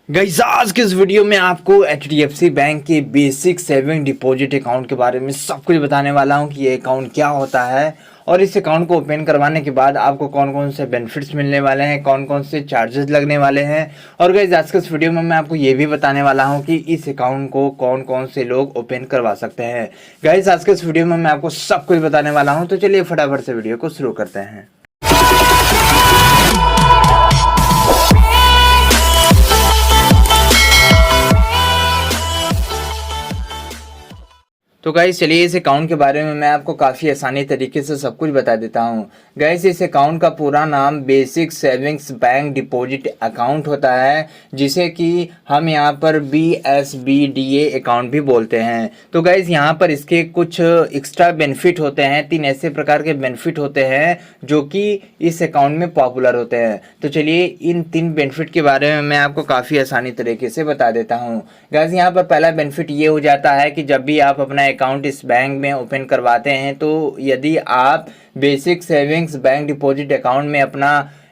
Guys आज के इस वीडियो में आपको HDFC बैंक के बेसिक सेविंग डिपॉजिट अकाउंट के बारे में सब कुछ बताने वाला हूं कि ये अकाउंट क्या होता है और इस अकाउंट को ओपन करवाने के बाद आपको कौन कौन से बेनिफिट्स मिलने वाले हैं, कौन कौन से चार्जेस लगने वाले हैं। और गाइस आज के इस वीडियो में मैं आपको ये भी बताने वाला हूं कि इस अकाउंट को कौन कौन से लोग ओपन करवा सकते हैं। गाइस आज के इस वीडियो में मैं आपको सब कुछ बताने वाला हूँ, तो चलिए फटाफट से वीडियो को शुरू करते हैं। तो गाइस चलिए इस अकाउंट के बारे में मैं आपको काफ़ी आसानी तरीके से सब कुछ बता देता हूं। गाइस इस अकाउंट का पूरा नाम basic savings bank deposit account होता है, जिसे कि हम यहां पर BSBDA अकाउंट भी बोलते हैं। तो गाइस यहां पर इसके कुछ एक्स्ट्रा बेनिफिट होते हैं, 3 ऐसे प्रकार के बेनिफिट होते हैं जो कि इस अकाउंट में पॉपुलर होते हैं। तो चलिए इन 3 बेनिफिट के बारे में मैं आपको काफ़ी आसानी तरीके से बता देता हूँ। गाइस यहाँ पर पहला बेनिफिट ये हो जाता है कि जब भी आप अपना अकाउंट इस बैंक में ओपन करवाते हैं, तो यदि आप basic savings bank deposit account में अपना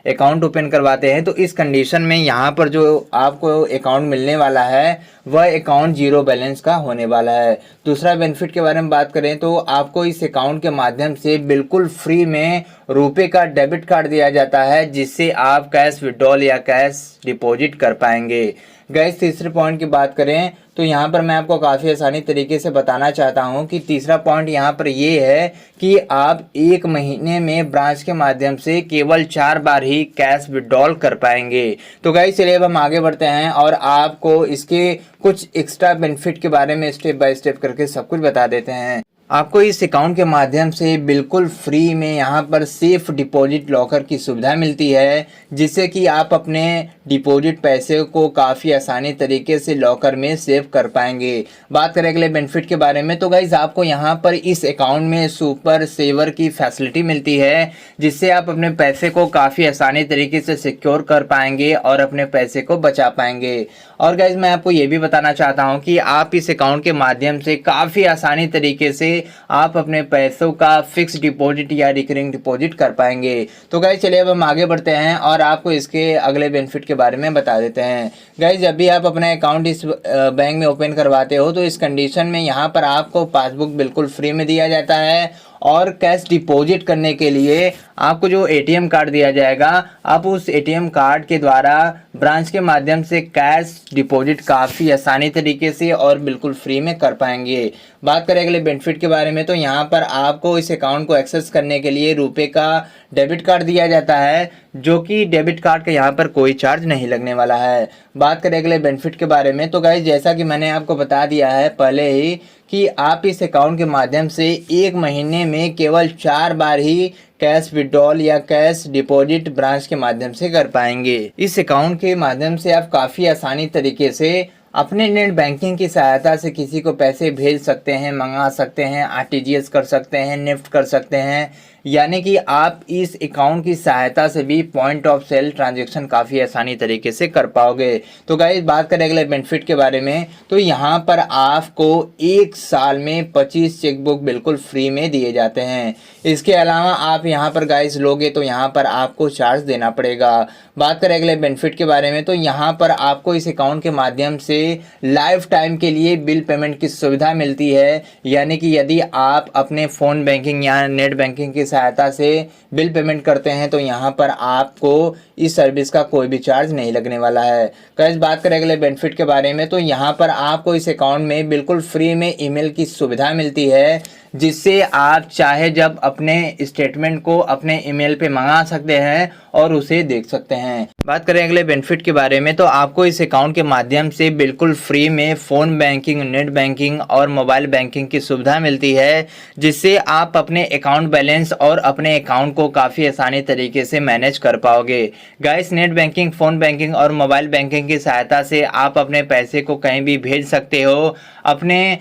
अकाउंट ओपन करवाते हैं, तो इस कंडीशन में यहाँ पर जो आपको अकाउंट मिलने वाला है वह अकाउंट जीरो बैलेंस का होने वाला है। दूसरा बेनिफिट के बारे में बात करें तो आपको इस अकाउंट के माध्यम से बिल्कुल फ्री में रुपए का डेबिट कार्ड दिया जाता है, जिससे आप कैश विड्रॉल या कैश डिपॉजिट कर पाएंगे। गैस तीसरे पॉइंट की बात करें तो यहाँ पर मैं आपको काफ़ी आसानी तरीके से बताना चाहता हूँ कि तीसरा पॉइंट यहाँ पर ये है कि आप 1 महीने में ब्रांच के माध्यम से केवल 4 बार ही कैश विड्रॉल कर पाएंगे। तो गाइस चलिए अब हम आगे बढ़ते हैं और आपको इसके कुछ एक्स्ट्रा बेनिफिट के बारे में स्टेप बाय स्टेप करके सब कुछ बता देते हैं। आपको इस अकाउंट के माध्यम से बिल्कुल फ्री में यहाँ पर सेफ डिपॉजिट लॉकर की सुविधा मिलती है, जिससे कि आप अपने डिपॉजिट पैसे को काफ़ी आसानी तरीके से लॉकर में सेव कर पाएंगे। बात करें अगले बेनिफिट के बारे में तो गाइज आपको यहाँ पर इस अकाउंट में सुपर सेवर की फैसिलिटी मिलती है, जिससे आप अपने पैसे को काफ़ी आसानी तरीके से सिक्योर कर पाएंगे और अपने पैसे को बचा पाएंगे। और गाइज मैं आपको ये भी बताना चाहता हूँ कि आप इस अकाउंट के माध्यम से काफ़ी आसानी तरीके से आप अपने पैसों का फिक्स डिपॉजिट या रिकरिंग डिपॉजिट कर पाएंगे। तो गाइज चलिए अब हम आगे बढ़ते हैं और आपको इसके अगले बेनिफिट के बारे में बता देते हैं। गाइज जब भी आप अपना अकाउंट इस बैंक में ओपन करवाते हो, तो इस कंडीशन में यहाँ पर आपको पासबुक बिल्कुल फ्री में दिया जाता है और कैश डिपॉजिट करने के लिए आपको जो ATM कार्ड दिया जाएगा, आप उस ATM कार्ड के द्वारा ब्रांच के माध्यम से कैश डिपॉजिट काफ़ी आसानी तरीके से और बिल्कुल फ्री में कर पाएंगे। बात करें अगले बेनिफिट के बारे में तो यहाँ पर आपको इस अकाउंट को एक्सेस करने के लिए रुपए का डेबिट कार्ड दिया जाता है, जो कि डेबिट कार्ड का यहाँ पर कोई चार्ज नहीं लगने वाला है। बात करें अगले बेनिफिट के बारे में तो गाइस जैसा कि मैंने आपको बता दिया है पहले ही कि आप इस अकाउंट के माध्यम से 1 महीने में केवल 4 बार ही कैश विड्रॉल या कैश डिपॉजिट ब्रांच के माध्यम से कर पाएंगे। इस अकाउंट के माध्यम से आप काफ़ी आसानी तरीके से अपने नेट बैंकिंग की सहायता से किसी को पैसे भेज सकते हैं, मंगा सकते हैं, RTGS कर सकते हैं, निफ्ट कर सकते हैं, यानी कि आप इस अकाउंट की सहायता से भी पॉइंट ऑफ सेल ट्रांजैक्शन काफ़ी आसानी तरीके से कर पाओगे। तो गाइस बात करें अगले बेनिफिट के बारे में तो यहाँ पर आपको 1 साल में 25 चेकबुक बिल्कुल फ्री में दिए जाते हैं। इसके अलावा आप यहाँ पर गाइस लोगे तो यहाँ पर आपको चार्ज देना पड़ेगा। बात करें अगले बेनिफिट के बारे में तो यहाँ पर आपको इस अकाउंट के माध्यम से लाइफ टाइम के लिए बिल पेमेंट की सुविधा मिलती है, यानी कि यदि आप अपने फ़ोन बैंकिंग या नेट बैंकिंग की सहायता से बिल पेमेंट करते हैं तो यहाँ पर आपको इस सर्विस का कोई भी चार्ज नहीं लगने वाला है। गाइस बात करें अगले बेनिफिट के बारे में तो यहाँ पर आपको इस अकाउंट में बिल्कुल फ्री में ईमेल की सुविधा मिलती है, जिससे आप चाहे जब अपने स्टेटमेंट को अपने ईमेल पे मंगा सकते हैं और उसे देख सकते हैं। बात करें अगले बेनिफिट के बारे में तो आपको इस अकाउंट के माध्यम से बिल्कुल फ्री में फ़ोन बैंकिंग, नेट बैंकिंग और मोबाइल बैंकिंग की सुविधा मिलती है, जिससे आप अपने अकाउंट बैलेंस और अपने अकाउंट को काफ़ी आसानी तरीके से मैनेज कर पाओगे। Guys net banking, phone banking और मोबाइल बैंकिंग की सहायता से आप अपने पैसे को कहीं भी भेज सकते हो, अपने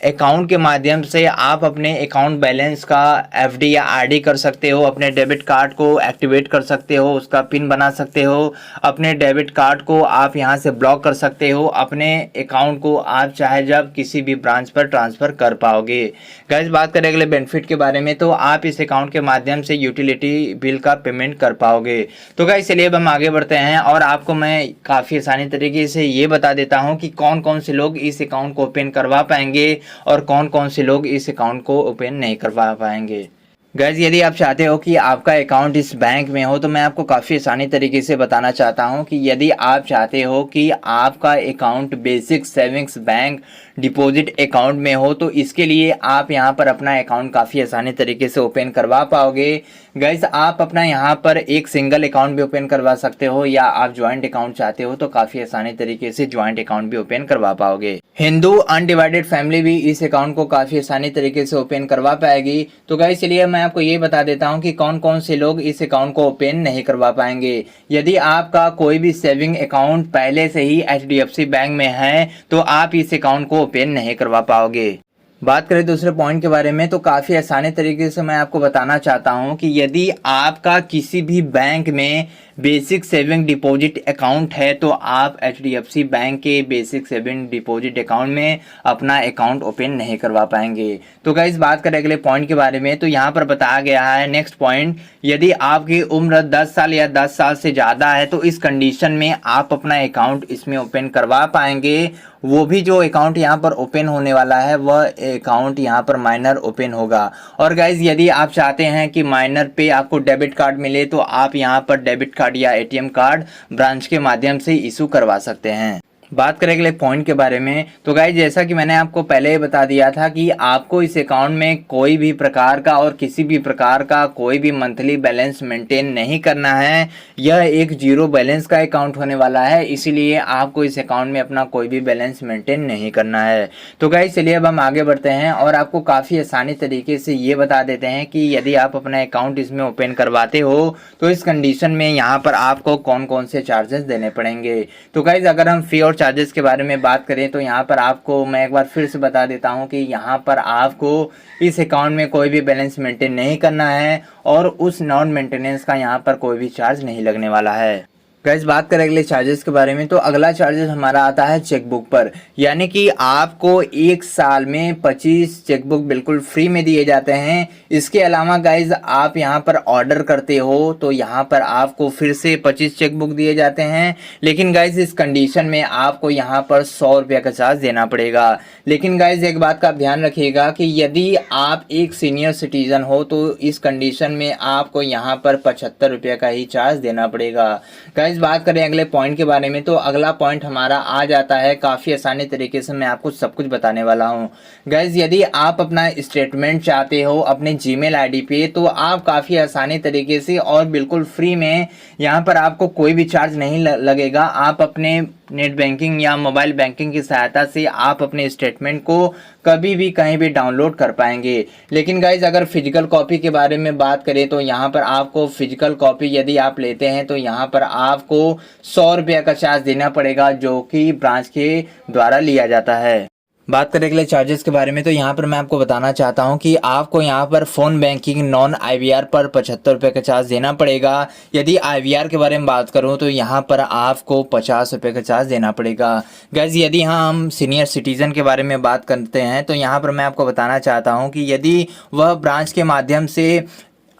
अकाउंट के माध्यम से आप अपने अकाउंट बैलेंस का एफडी या आरडी कर सकते हो, अपने डेबिट कार्ड को एक्टिवेट कर सकते हो, उसका पिन बना सकते हो, अपने डेबिट कार्ड को आप यहां से ब्लॉक कर सकते हो, अपने अकाउंट को आप चाहे जब किसी भी ब्रांच पर ट्रांसफ़र कर पाओगे। गाइस बात करें अगले बेनिफिट के बारे में, तो आप इस अकाउंट के माध्यम से यूटिलिटी बिल का पेमेंट कर पाओगे। तो गाइस चलिए अब हम आगे बढ़ते हैं और आपको मैं काफ़ी आसानी तरीके से ये बता देता हूँ कि कौन कौन से लोग इस अकाउंट को ओपन करवा पाएंगे और कौन कौन से लोग इस अकाउंट को ओपन नहीं करवा पाएंगे। गाइज यदि आप चाहते हो कि आपका अकाउंट इस बैंक में हो तो मैं आपको काफ़ी आसानी तरीके से बताना चाहता हूं कि यदि आप चाहते हो कि आपका account basic savings bank deposit account में हो तो इसके लिए आप यहां पर अपना अकाउंट काफ़ी आसानी तरीके से ओपन करवा पाओगे। गाइज आप अपना यहां पर एक सिंगल अकाउंट भी ओपन करवा सकते हो या आप ज्वाइंट अकाउंट चाहते हो तो काफ़ी आसानी तरीके से ज्वाइंट अकाउंट भी ओपन करवा पाओगे। हिंदू अनडिवाइडेड फैमिली भी इस अकाउंट को काफ़ी आसानी तरीके से ओपन करवा पाएगी। तो गाइज चलिए मैं आपको ये बता देता हूं कि कौन कौन से लोग इस अकाउंट को ओपन नहीं करवा पाएंगे। यदि आपका कोई भी सेविंग अकाउंट पहले से ही एचडीएफसी बैंक में है तो आप इस अकाउंट को ओपन नहीं करवा पाओगे। बात करें दूसरे पॉइंट के बारे में तो काफ़ी आसानी तरीके से मैं आपको बताना चाहता हूं कि यदि आपका किसी भी बैंक में बेसिक सेविंग डिपॉजिट अकाउंट है तो आप एचडीएफसी बैंक के बेसिक सेविंग डिपॉजिट अकाउंट में अपना अकाउंट ओपन नहीं करवा पाएंगे। तो गाइस बात करें अगले पॉइंट के बारे में तो यहाँ पर बताया गया है नेक्स्ट पॉइंट, यदि आपकी उम्र 10 साल या 10 साल से ज़्यादा है तो इस कंडीशन में आप अपना अकाउंट इसमें ओपन करवा पाएंगे। वो भी जो अकाउंट यहाँ पर ओपन होने वाला है वह अकाउंट यहाँ पर माइनर ओपन होगा। और गाइज यदि आप चाहते हैं कि माइनर पे आपको डेबिट कार्ड मिले तो आप यहाँ पर डेबिट कार्ड या एटीएम कार्ड ब्रांच के माध्यम से इशू करवा सकते हैं। बात करें अगले पॉइंट के बारे में तो गाइज जैसा कि मैंने आपको पहले ही बता दिया था कि आपको इस अकाउंट में कोई भी प्रकार का और किसी भी प्रकार का कोई भी मंथली बैलेंस मेंटेन नहीं करना है। यह एक जीरो बैलेंस का अकाउंट होने वाला है, इसीलिए आपको इस अकाउंट में अपना कोई भी बैलेंस मेंटेन नहीं करना है। तो गाइज चलिए अब हम आगे बढ़ते हैं और आपको काफ़ी आसानी तरीके से ये बता देते हैं कि यदि आप अपना अकाउंट इसमें ओपन करवाते हो तो इस कंडीशन में यहाँ पर आपको कौन कौन से चार्जेस देने पड़ेंगे। तो गाइज अगर हम फी और चार्जेस के बारे में बात करें तो यहाँ पर आपको मैं एक बार फिर से बता देता हूँ कि यहाँ पर आपको इस अकाउंट में कोई भी बैलेंस मेंटेन नहीं करना है और उस नॉन मेंटेनेंस का यहाँ पर कोई भी चार्ज नहीं लगने वाला है। गाइस बात करें अगले चार्जेस के बारे में तो अगला चार्जेस हमारा आता है चेकबुक पर, यानी कि आपको एक साल में 25 चेकबुक बिल्कुल फ्री में दिए जाते हैं। इसके अलावा गाइस आप यहां पर ऑर्डर करते हो तो यहां पर आपको फिर से 25 चेकबुक दिए जाते हैं, लेकिन गाइस इस कंडीशन में आपको यहां पर 100 रुपये का चार्ज देना पड़ेगा। लेकिन गाइस एक बात का आप ध्यान रखिएगा कि यदि आप एक सीनियर सिटीजन हो तो इस कंडीशन में आपको यहां पर 75 रुपये का ही चार्ज देना पड़ेगा। गाइस बात करें अगले पॉइंट के बारे में तो अगला पॉइंट हमारा आ जाता है, काफ़ी आसानी तरीके से मैं आपको सब कुछ बताने वाला हूं। गाइस यदि आप अपना स्टेटमेंट चाहते हो अपने जीमेल आईडी पे तो आप काफ़ी आसानी तरीके से और बिल्कुल फ्री में यहां पर आपको कोई भी चार्ज नहीं लगेगा। आप अपने नेट बैंकिंग या मोबाइल बैंकिंग की सहायता से आप अपने स्टेटमेंट को कभी भी कहीं भी डाउनलोड कर पाएंगे। लेकिन गाइज अगर फिजिकल कॉपी के बारे में बात करें तो यहाँ पर आपको फिजिकल कॉपी यदि आप लेते हैं तो यहाँ पर आपको 100 रुपये का चार्ज देना पड़ेगा जो कि ब्रांच के द्वारा लिया जाता है। बात करें अगले चार्जेस के बारे में तो यहाँ पर मैं आपको बताना चाहता हूँ कि आपको यहाँ पर फ़ोन बैंकिंग नॉन आईवीआर पर 75 रुपये का चार्ज देना पड़ेगा। यदि आईवीआर के बारे में बात करूँ तो यहाँ पर आपको 50 रुपये का चार्ज देना पड़ेगा। गाइस यदि हम सीनियर सिटीज़न के बारे में बात करते हैं तो यहाँ पर मैं आपको बताना चाहता हूँ कि यदि वह ब्रांच के माध्यम से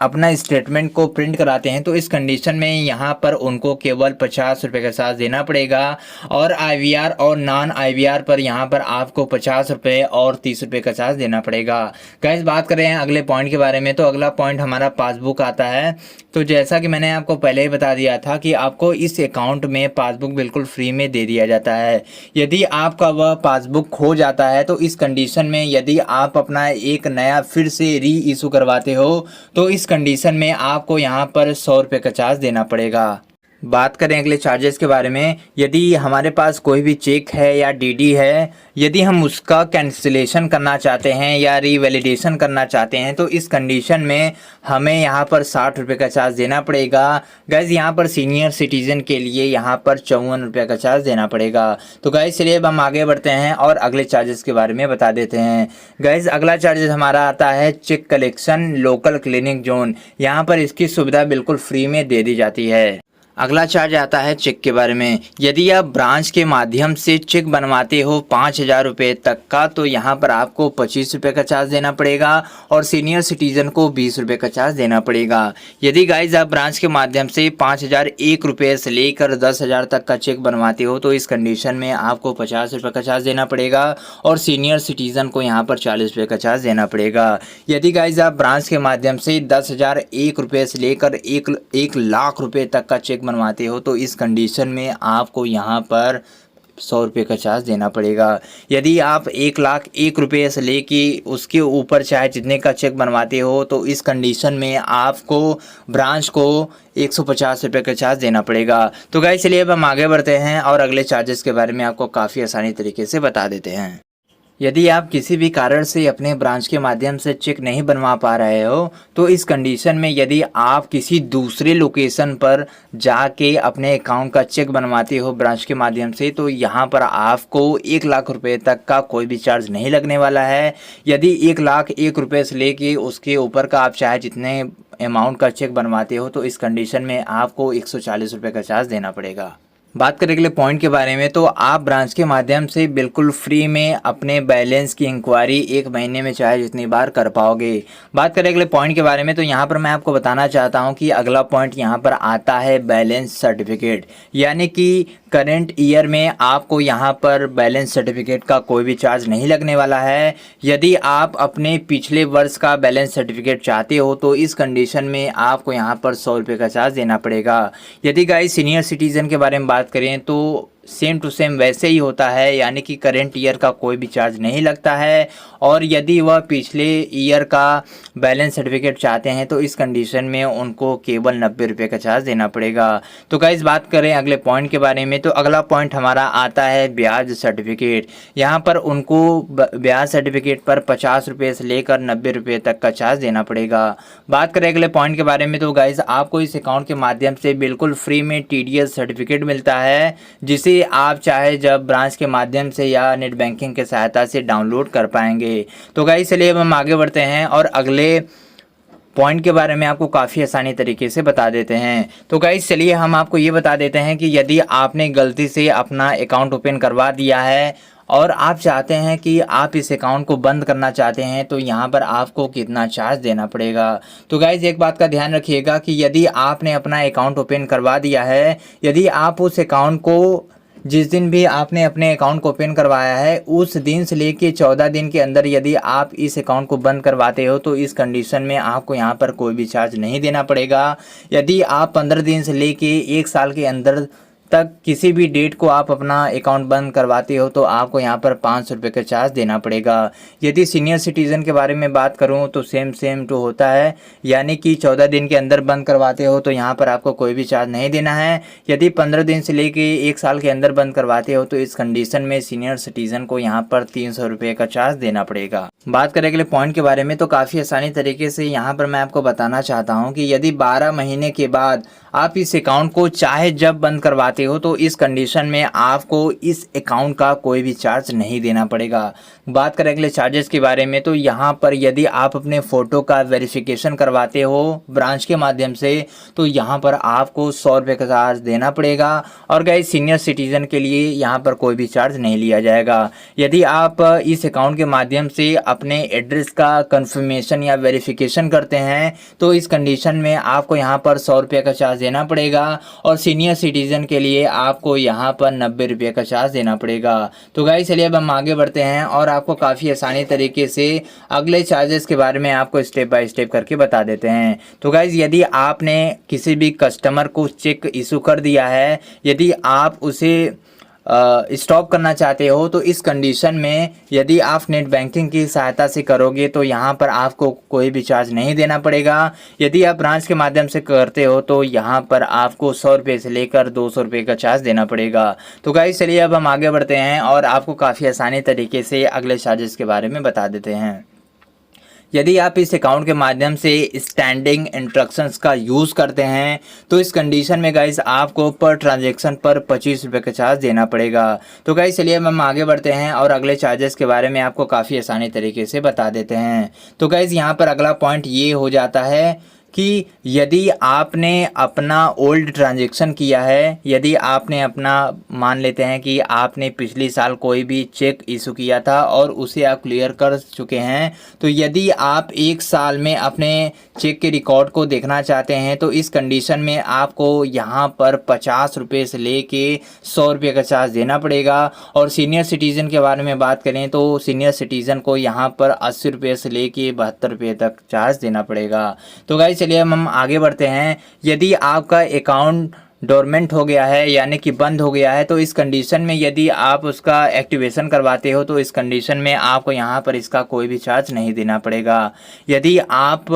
अपना स्टेटमेंट को प्रिंट कराते हैं तो इस कंडीशन में यहाँ पर उनको केवल 50 रुपये का चार्ज देना पड़ेगा और आईवीआर और नॉन आईवीआर पर यहाँ पर आपको 50 रुपये और 30 रुपये का चार्ज देना पड़ेगा। गाइस बात करें अगले पॉइंट के बारे में तो अगला पॉइंट हमारा पासबुक आता है। तो जैसा कि मैंने आपको पहले ही बता दिया था कि आपको इस अकाउंट में पासबुक बिल्कुल फ्री में दे दिया जाता है। यदि आपका वह पासबुक खो जाता है तो इस कंडीशन में यदि आप अपना एक नया फिर से री इशू करवाते हो तो इस कंडीशन में आपको यहाँ पर 100 रुपये का चार्ज देना पड़ेगा। बात करें अगले चार्जेस के बारे में, यदि हमारे पास कोई भी चेक है या डीडी है, यदि हम उसका कैंसिलेशन करना चाहते हैं या रीवैलिडेशन करना चाहते हैं तो इस कंडीशन में हमें यहाँ पर 60 रुपये का चार्ज देना पड़ेगा। गैस यहाँ पर सीनियर सिटीजन के लिए यहाँ पर 54 रुपये का चार्ज देना पड़ेगा। तो गैस चलिए अब हम आगे बढ़ते हैं और अगले चार्जेस के बारे में बता देते हैं। गैस अगला चार्जेस हमारा आता है cheque collection local clinic zone. यहाँ पर इसकी सुविधा बिल्कुल फ्री में दे दी जाती है। अगला चार्ज आता है चेक के बारे में। यदि आप ब्रांच के माध्यम से चेक बनवाते हो 5,000 रुपये तक का तो यहाँ पर आपको 25 रुपये का चार्ज देना पड़ेगा और सीनियर सिटीजन को 20 रुपये का चार्ज देना पड़ेगा। यदि गाइज आप ब्रांच के माध्यम से 5,001 रुपये से लेकर 10,000 तक का चेक बनवाते हो तो इस कंडीशन में आपको 50 रुपये का चार्ज देना पड़ेगा और सीनियर सिटीजन को यहाँ पर 40 रुपये का चार्ज देना पड़ेगा। यदि गाइज आप ब्रांच के माध्यम से 10,001 रुपये से लेकर 1 लाख रुपये तक का चेक बनवाते हो तो इस कंडीशन में आपको यहाँ पर 100 रुपये का चार्ज देना पड़ेगा। यदि आप 1,01 रुपये से लेके उसके ऊपर चाहे जितने का चेक बनवाते हो तो इस कंडीशन में आपको ब्रांच को 150 रुपये का चार्ज देना पड़ेगा। तो गाइस चलिए अब हम आगे बढ़ते हैं और अगले चार्जेस के बारे में आपको काफ़ी आसानी तरीके से बता देते हैं। यदि आप किसी भी कारण से अपने ब्रांच के माध्यम से चेक नहीं बनवा पा रहे हो तो इस कंडीशन में यदि आप किसी दूसरे लोकेशन पर जाके अपने अकाउंट का चेक बनवाते हो ब्रांच के माध्यम से तो यहाँ पर आपको 1 लाख रुपए तक का कोई भी चार्ज नहीं लगने वाला है। यदि 1,01 रुपये से लेके उसके ऊपर का आप चाहे जितने अमाउंट का चेक बनवाते हो तो इस कंडीशन में आपको 140 रुपये का चार्ज देना पड़ेगा। बात करें अगले पॉइंट के बारे में तो आप ब्रांच के माध्यम से बिल्कुल फ्री में अपने बैलेंस की इंक्वायरी 1 महीने में चाहे जितनी बार कर पाओगे। बात करें अगले पॉइंट के बारे में तो यहाँ पर मैं आपको बताना चाहता हूँ कि अगला पॉइंट यहाँ पर आता है बैलेंस सर्टिफिकेट, यानी कि करंट ईयर में आपको यहाँ पर बैलेंस सर्टिफिकेट का कोई भी चार्ज नहीं लगने वाला है। यदि आप अपने पिछले वर्ष का बैलेंस सर्टिफिकेट चाहते हो तो इस कंडीशन में आपको यहाँ पर 100 रुपये का चार्ज देना पड़ेगा। यदि गाइस सीनियर सिटीजन के बारे में बात करें तो सेम टू सेम वैसे ही होता है, यानी कि करंट ईयर का कोई भी चार्ज नहीं लगता है और यदि वह पिछले ईयर का बैलेंस सर्टिफिकेट चाहते हैं तो इस कंडीशन में उनको केवल 90 रुपये का चार्ज देना पड़ेगा। तो गाइस बात करें अगले पॉइंट के बारे में तो अगला पॉइंट हमारा आता है ब्याज सर्टिफिकेट। यहाँ पर उनको ब्याज सर्टिफिकेट पर 50 रुपये से लेकर 90 रुपये तक का चार्ज देना पड़ेगा। बात करें अगले पॉइंट के बारे में तो गाइस आपको इस अकाउंट के माध्यम से बिल्कुल फ्री में TDS सर्टिफिकेट मिलता है जिसे आप चाहे जब ब्रांच के माध्यम से या नेट बैंकिंग के सहायता से डाउनलोड कर पाएंगे। तो गाइस चलिए अब हम आगे बढ़ते हैं और अगले पॉइंट के बारे में आपको काफ़ी आसानी तरीके से बता देते हैं। तो गाइस चलिए हम आपको ये बता देते हैं कि यदि आपने गलती से अपना अकाउंट ओपन करवा दिया है और आप चाहते हैं कि आप इस अकाउंट को बंद करना चाहते हैं तो यहाँ पर आपको कितना चार्ज देना पड़ेगा। तो गाइज एक बात का ध्यान रखिएगा कि यदि आपने अपना अकाउंट ओपन करवा दिया है, यदि आप उस अकाउंट को जिस दिन भी आपने अपने अकाउंट को ओपन करवाया है उस दिन से लेके 14 दिन के अंदर यदि आप इस अकाउंट को बंद करवाते हो तो इस कंडीशन में आपको यहाँ पर कोई भी चार्ज नहीं देना पड़ेगा। यदि आप 15 दिन से लेके 1 साल के अंदर तक किसी भी डेट को आप अपना अकाउंट बंद करवाते हो तो आपको यहाँ पर 500 रुपये का चार्ज देना पड़ेगा। यदि सीनियर सिटीज़न के बारे में बात करूँ तो सेम टू होता है, यानी कि 14 दिन के अंदर बंद करवाते हो तो यहाँ पर आपको कोई भी चार्ज नहीं देना है। यदि 15 दिन से लेके 1 साल के अंदर बंद करवाते हो तो इस कंडीशन में सीनियर सिटीज़न को यहाँ पर 300 रुपये का चार्ज देना पड़ेगा। बात करें अगले पॉइंट के बारे में तो काफ़ी आसानी तरीके से यहाँ पर मैं आपको बताना चाहता हूँ कि यदि 12 महीने के बाद आप इस अकाउंट को चाहे जब बंद करवाते हो तो इस कंडीशन में आपको इस अकाउंट का कोई भी चार्ज नहीं देना पड़ेगा। बात करें अगले चार्जेस के बारे में तो यहाँ पर यदि आप अपने फ़ोटो का वेरिफिकेशन करवाते हो ब्रांच के माध्यम से तो यहाँ पर आपको 100 रुपये का चार्ज देना पड़ेगा और गाइस सीनियर सिटीज़न के लिए यहाँ पर कोई भी चार्ज नहीं लिया जाएगा। यदि आप इस अकाउंट के माध्यम से अपने एड्रेस का कंफर्मेशन या वेरिफिकेशन करते हैं तो इस कंडीशन में आपको यहाँ पर 100 रुपये का चार्ज देना पड़ेगा और सीनियर सिटीज़न के लिए आपको यहाँ पर 90 रुपये का चार्ज देना पड़ेगा। तो गाइस चलिए अब हम आगे बढ़ते हैं और आपको काफ़ी आसानी तरीके से अगले चार्जेस के बारे में आपको स्टेप बाय स्टेप करके बता देते हैं। तो गाइस यदि आपने किसी भी कस्टमर को चेक इशू कर दिया है, यदि आप उसे स्टॉप करना चाहते हो तो इस कंडीशन में यदि आप नेट बैंकिंग की सहायता से करोगे तो यहाँ पर आपको कोई भी चार्ज नहीं देना पड़ेगा। यदि आप ब्रांच के माध्यम से करते हो तो यहाँ पर आपको 100 रुपये से लेकर 200 रुपये का चार्ज देना पड़ेगा। तो गाइस चलिए अब हम आगे बढ़ते हैं और आपको काफ़ी आसानी तरीके से अगले चार्जेस के बारे में बता देते हैं। यदि आप इस अकाउंट के माध्यम से स्टैंडिंग इंस्ट्रक्शंस का यूज़ करते हैं तो इस कंडीशन में गाइस आपको पर ट्रांजैक्शन पर 25 रुपये का चार्ज देना पड़ेगा। तो गाइस चलिए हम आगे बढ़ते हैं और अगले चार्जेस के बारे में आपको काफ़ी आसानी तरीके से बता देते हैं। तो गाइस यहाँ पर अगला पॉइंट ये हो जाता है कि यदि आपने अपना ओल्ड ट्रांजैक्शन किया है, यदि आपने अपना मान लेते हैं कि आपने पिछली साल कोई भी चेक इशू किया था और उसे आप क्लियर कर चुके हैं, तो यदि आप 1 साल में अपने चेक के रिकॉर्ड को देखना चाहते हैं तो इस कंडीशन में आपको यहाँ पर 50 रुपये से लेके 100 रुपये का चार्ज देना पड़ेगा। और सीनियर सिटीज़न के बारे में बात करें तो सीनियर सिटीज़न को यहाँ पर 80 रुपये से लेके 72 रुपये तक चार्ज देना पड़ेगा। तो गाइस चलिए हम आगे बढ़ते हैं। यदि आपका अकाउंट डोरमेंट हो गया है यानी कि बंद हो गया है तो इस कंडीशन में यदि आप उसका एक्टिवेशन करवाते हो तो इस कंडीशन में आपको यहाँ पर इसका कोई भी चार्ज नहीं देना पड़ेगा। यदि आप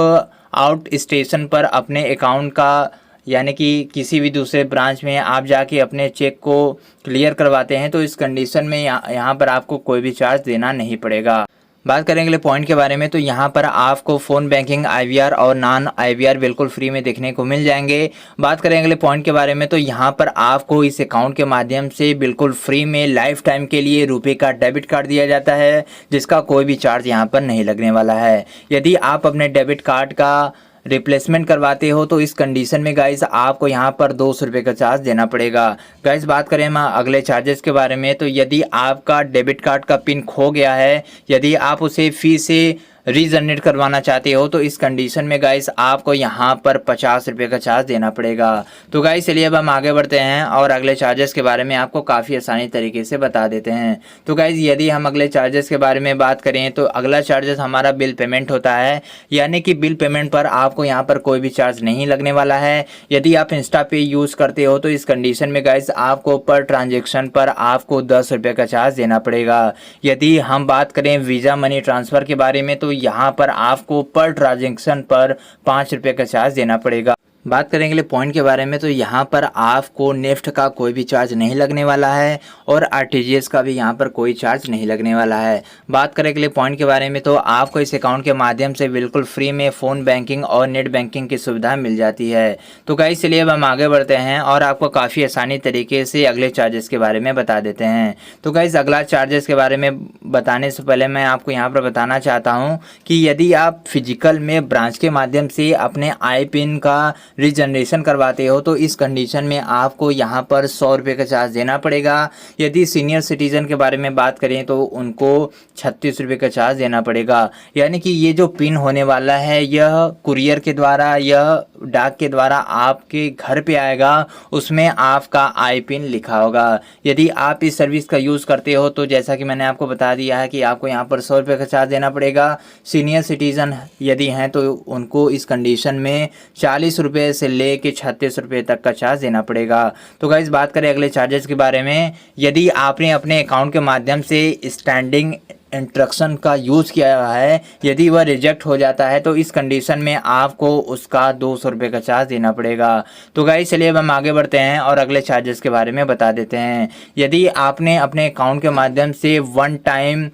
आउट स्टेशन पर अपने अकाउंट का यानी कि किसी भी दूसरे ब्रांच में आप जाके अपने चेक को क्लियर करवाते हैं तो इस कंडीशन में यहाँ पर आपको कोई भी चार्ज देना नहीं पड़ेगा। बात करेंगे अगले पॉइंट के बारे में तो यहाँ पर आपको फ़ोन बैंकिंग आईवीआर और नॉन आईवीआर बिल्कुल फ्री में देखने को मिल जाएंगे। बात करेंगे अगले पॉइंट के बारे में तो यहाँ पर आपको इस अकाउंट के माध्यम से बिल्कुल फ्री में लाइफ टाइम के लिए रुपए का डेबिट कार्ड दिया जाता है जिसका कोई भी चार्ज यहाँ पर नहीं लगने वाला है। यदि आप अपने डेबिट कार्ड का रिप्लेसमेंट करवाते हो तो इस कंडीशन में गाइस आपको यहाँ पर 200 रुपये का चार्ज देना पड़ेगा। गाइस बात करें हम अगले चार्जेस के बारे में तो यदि आपका डेबिट कार्ड का पिन खो गया है, यदि आप उसे फिर से रीजनरेट करवाना चाहते हो तो इस कंडीशन में गाइस आपको यहाँ पर 50 रुपये का चार्ज देना पड़ेगा। तो गाइस चलिए अब हम आगे बढ़ते हैं और अगले चार्जेस के बारे में आपको काफ़ी आसानी तरीके से बता देते हैं। तो गाइस यदि हम अगले चार्जेस के बारे में बात करें तो अगला चार्जेस हमारा बिल पेमेंट होता है, यानी कि बिल पेमेंट पर आपको यहाँ पर कोई भी चार्ज नहीं लगने वाला है। यदि आप इंस्टा पे यूज़ करते हो तो इस कंडीशन में गाइस आपको पर ट्रांजेक्शन पर आपको 10 रुपये का चार्ज देना पड़ेगा। यदि हम बात करें वीज़ा मनी ट्रांसफ़र के बारे में तो यहाँ पर आपको पर ट्रांजैक्शन पर 5 रुपये का चार्ज देना पड़ेगा। बात करेंगे पॉइंट के बारे में तो यहाँ पर आपको नेफ्ट का कोई भी चार्ज नहीं लगने वाला है और आरटीजीएस का भी यहाँ पर कोई चार्ज नहीं लगने वाला है। बात करेंगे पॉइंट के बारे में तो आपको इस अकाउंट के माध्यम से बिल्कुल फ्री में फ़ोन बैंकिंग और नेट बैंकिंग की सुविधा मिल जाती है। तो गाइस चलिए अब हम आगे बढ़ते हैं और आपको काफ़ी आसानी तरीके से अगले चार्जेस के बारे में बता देते हैं। तो गाइस अगला चार्जेस के बारे में बताने से पहले मैं आपको यहाँ पर बताना चाहता हूँ कि यदि आप फिजिकल में ब्रांच के माध्यम से अपने आई पिन का रीजनरेशन करवाते हो तो इस कंडीशन में आपको यहाँ पर 100 रुपये का चार्ज देना पड़ेगा। यदि सीनियर सिटीज़न के बारे में बात करें तो उनको 36 रुपये का चार्ज देना पड़ेगा। यानी कि ये जो पिन होने वाला है यह कुरियर के द्वारा, यह डाक के द्वारा आपके घर पे आएगा, उसमें आपका आई पिन लिखा होगा। यदि आप इस सर्विस का यूज़ करते हो तो जैसा कि मैंने आपको बता दिया है कि आपको यहाँ पर 100 रुपये का चार्ज देना पड़ेगा। सीनियर सिटीज़न यदि हैं तो उनको इस कंडीशन में 40 रुपये से लेके 36 रुपये तक का चार्ज देना पड़ेगा। तो गाइस बात करें अगले चार्जेस के बारे में। यदि आपने अपने अकाउंट के माध्यम से स्टैंडिंग इंस्ट्रक्शन का यूज़ किया है, यदि वह रिजेक्ट हो जाता है तो इस कंडीशन में आपको उसका 200 रुपये का चार्ज देना पड़ेगा। तो गाइस चलिए अब हम आगे बढ़ते हैं और अगले चार्जेस के बारे में बता देते हैं। यदि आपने अपने अकाउंट के माध्यम से वन टाइम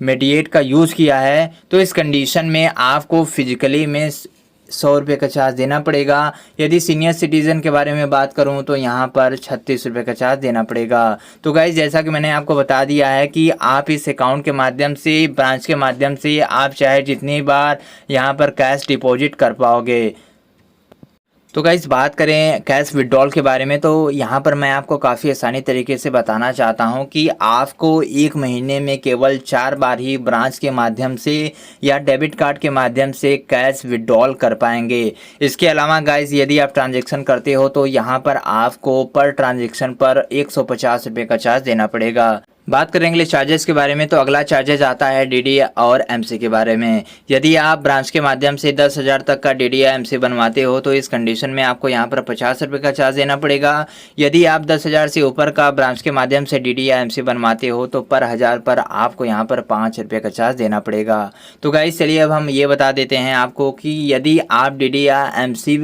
मीडिएट का यूज़ किया है तो इस कंडीशन में आपको फिजिकली में 100 रुपये का चार्ज देना पड़ेगा। यदि सीनियर सिटीज़न के बारे में बात करूं तो यहाँ पर 36 रुपये का चार्ज देना पड़ेगा। तो गाइस जैसा कि मैंने आपको बता दिया है कि आप इस अकाउंट के माध्यम से, ब्रांच के माध्यम से आप चाहे जितनी बार यहाँ पर कैश डिपॉजिट कर पाओगे। तो गाइस बात करें कैश विड्रॉल के बारे में तो यहाँ पर मैं आपको काफ़ी आसानी तरीके से बताना चाहता हूँ कि आपको 1 महीने में केवल 4 बार ही ब्रांच के माध्यम से या डेबिट कार्ड के माध्यम से कैश विड्रॉल कर पाएंगे। इसके अलावा गाइस यदि आप ट्रांजैक्शन करते हो तो यहाँ पर आपको पर ट्रांजैक्शन पर 150 रुपये का चार्ज देना पड़ेगा। बात करेंगे चार्जेस के बारे में, तो अगला चार्जेज आता है डीडी और एमसी के बारे में। यदि आप ब्रांच के माध्यम से 10,000 तक का डीडी या एमसी बनवाते हो तो इस कंडीशन में आपको यहाँ पर 50 रुपये का चार्ज देना पड़ेगा। यदि आप 10,000 से ऊपर का ब्रांच के माध्यम से डीडी या एमसी बनवाते हो तो पर 1000 पर आपको यहाँ पर 5 रुपये का चार्ज देना पड़ेगा। तो गाइस चलिए अब हम ये बता देते हैं आपको कि यदि आप डीडी या एमसी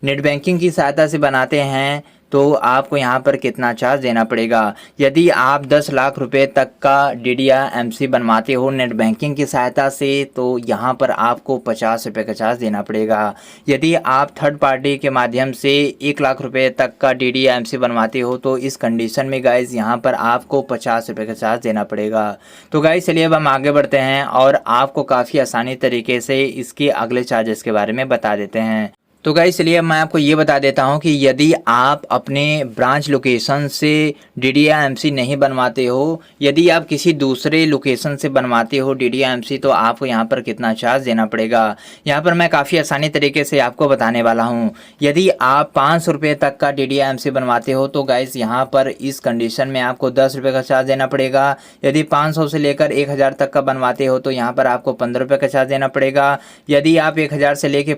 नेट बैंकिंग की सहायता से बनाते हैं तो आपको यहाँ पर कितना चार्ज देना पड़ेगा। यदि आप 10 लाख रुपए तक का डीडी या एमसी बनवाते हो नेट बैंकिंग की सहायता से तो यहाँ पर आपको 50 रुपये का चार्ज देना पड़ेगा। यदि आप थर्ड पार्टी के माध्यम से 1 लाख रुपए तक का डीडी या एमसी बनवाते हो तो इस कंडीशन में गाइस यहाँ पर आपको 50 रुपये का चार्ज देना पड़ेगा। तो गाइस चलिए अब हम आगे बढ़ते हैं और आपको काफ़ी आसानी तरीके से इसके अगले चार्जेस के बारे में बता देते हैं। तो गाइस चलिए मैं आपको ये बता देता हूँ कि यदि आप अपने ब्रांच लोकेशन से डीडी या एमसी नहीं बनवाते हो, यदि आप किसी दूसरे लोकेशन से बनवाते हो डीडी या एमसी तो आपको यहाँ पर कितना चार्ज देना पड़ेगा। यहाँ पर मैं काफ़ी आसानी तरीके से आपको बताने वाला हूँ। यदि आप 500 रुपये तक का डीडी या एमसी बनवाते हो तो गाइस यहाँ पर इस कंडीशन में आपको 10 रुपये का चार्ज देना पड़ेगा। यदि 500 से लेकर 1000 तक का बनवाते हो तो यहाँ पर आपको 15 रुपये का चार्ज देना पड़ेगा। यदि आप 1000 से लेकर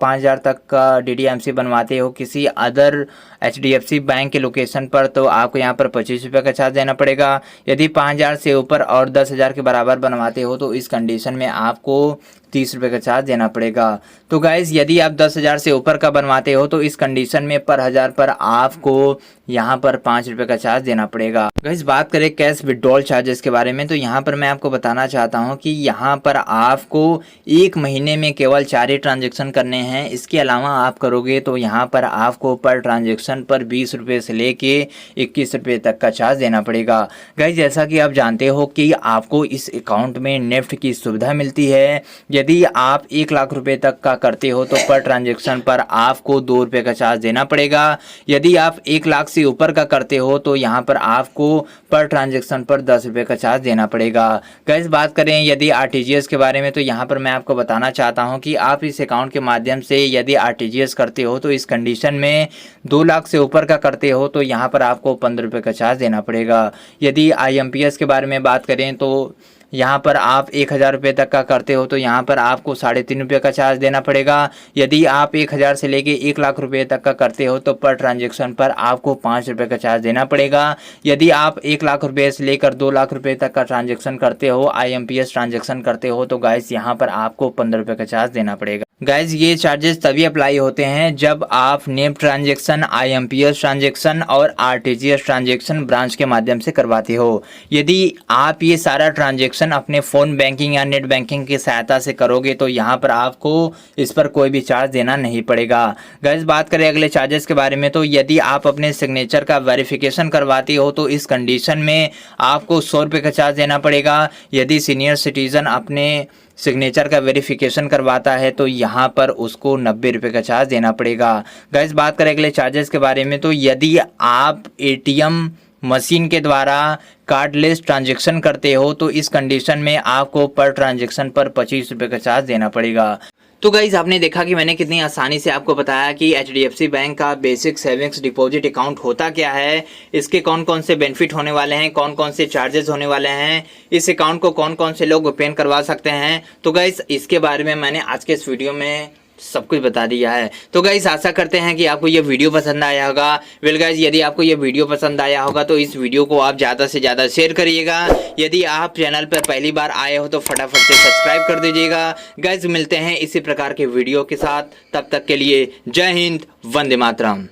5000 तक का डीडीएमसी बनवाते हो किसी अदर एचडीएफसी बैंक के लोकेशन पर तो आपको यहाँ पर 25 रुपये का चार्ज देना पड़ेगा। यदि 5000 से ऊपर और 10,000 के बराबर बनवाते हो तो इस कंडीशन में आपको 30 रुपये का चार्ज देना पड़ेगा। तो गाइज यदि आप 10,000 से ऊपर का बनवाते हो तो इस कंडीशन में पर 1000 पर आपको यहाँ पर 5 रुपये का चार्ज देना पड़ेगा। गाइज बात करें कैश विड्रॉल चार्जेस के बारे में, तो यहाँ पर मैं आपको बताना चाहता हूँ कि यहाँ पर आपको 1 महीने में केवल 4 ही ट्रांजेक्शन करने हैं। इसके अलावा आप करोगे तो यहाँ पर आपको पर ट्रांजेक्शन पर 20 रुपये से लेके 21 रुपये तक का चार्ज देना पड़ेगा। गाइज जैसा कि आप जानते हो कि आपको इस अकाउंट में नेफ्ट की सुविधा मिलती है। यदि आप 1 लाख रुपए तक का करते हो तो पर ट्रांजैक्शन पर आपको 2 रुपये का चार्ज देना पड़ेगा। यदि आप 1 लाख से ऊपर का करते हो तो यहाँ पर आपको पर ट्रांजैक्शन पर 10 रुपये का चार्ज देना पड़ेगा। गाइस बात करें यदि आरटीजीएस के बारे में, तो यहाँ पर मैं आपको बताना चाहता हूँ कि आप इस अकाउंट के माध्यम से यदि आरटीजीएस करते हो तो इस कंडीशन में 2 लाख से ऊपर का करते हो तो यहाँ पर आपको 15 रुपये का चार्ज देना पड़ेगा। यदि आईएमपीएस के बारे में बात करें तो यहाँ पर आप 1000 रुपये तक का करते हो तो यहाँ पर आपको 3.5 रुपये का चार्ज देना पड़ेगा। यदि आप 1000 से लेके 1 लाख रुपये तक का करते हो तो पर ट्रांजैक्शन पर आपको 5 रुपये का चार्ज देना पड़ेगा। यदि आप 1 लाख रुपये से लेकर 2 लाख रुपये तक का ट्रांजैक्शन करते हो, आईएमपीएस ट्रांजैक्शन करते हो तो गाइस यहाँ पर आपको 15 रुपये का चार्ज देना पड़ेगा। गाइज ये चार्जेस तभी अप्लाई होते हैं जब आप नेफ्ट ट्रांजैक्शन, आईएमपीएस ट्रांजैक्शन और आरटीजीएस ट्रांजैक्शन ब्रांच के माध्यम से करवाते हो। यदि आप ये सारा ट्रांजैक्शन अपने फ़ोन बैंकिंग या नेट बैंकिंग की सहायता से करोगे तो यहाँ पर आपको इस पर कोई भी चार्ज देना नहीं पड़ेगा। गाइज बात करें अगले चार्जेस के बारे में, तो यदि आप अपने सिग्नेचर का वेरिफिकेशन करवाते हो तो इस कंडीशन में आपको 100 रुपये का चार्ज देना पड़ेगा। यदि सीनियर सिटीज़न अपने सिग्नेचर का वेरिफिकेशन करवाता है तो यहाँ पर उसको 90 रुपये का चार्ज देना पड़ेगा। गाइस बात करें अगले चार्जेस के बारे में, तो यदि आप एटीएम मशीन के द्वारा कार्डलेस ट्रांजैक्शन करते हो तो इस कंडीशन में आपको पर ट्रांजैक्शन पर 25 रुपये का चार्ज देना पड़ेगा। तो गाइज आपने देखा कि मैंने कितनी आसानी से आपको बताया कि एचडीएफसी बैंक का बेसिक सेविंग्स डिपॉजिट अकाउंट होता क्या है, इसके कौन कौन से बेनिफिट होने वाले हैं, कौन कौन से चार्जेस होने वाले हैं, इस अकाउंट को कौन कौन से लोग ओपन करवा सकते हैं। तो गाइज इसके बारे में मैंने आज के इस वीडियो में सब कुछ बता दिया है। तो गाइस आशा करते हैं कि आपको ये वीडियो पसंद आया होगा। वेल गाइस यदि आपको ये वीडियो पसंद आया होगा तो इस वीडियो को आप ज़्यादा से ज़्यादा शेयर करिएगा। यदि आप चैनल पर पहली बार आए हो तो फटाफट से सब्सक्राइब कर दीजिएगा। गाइस मिलते हैं इसी प्रकार के वीडियो के साथ, तब तक के लिए जय हिंद, वंदे मातरम।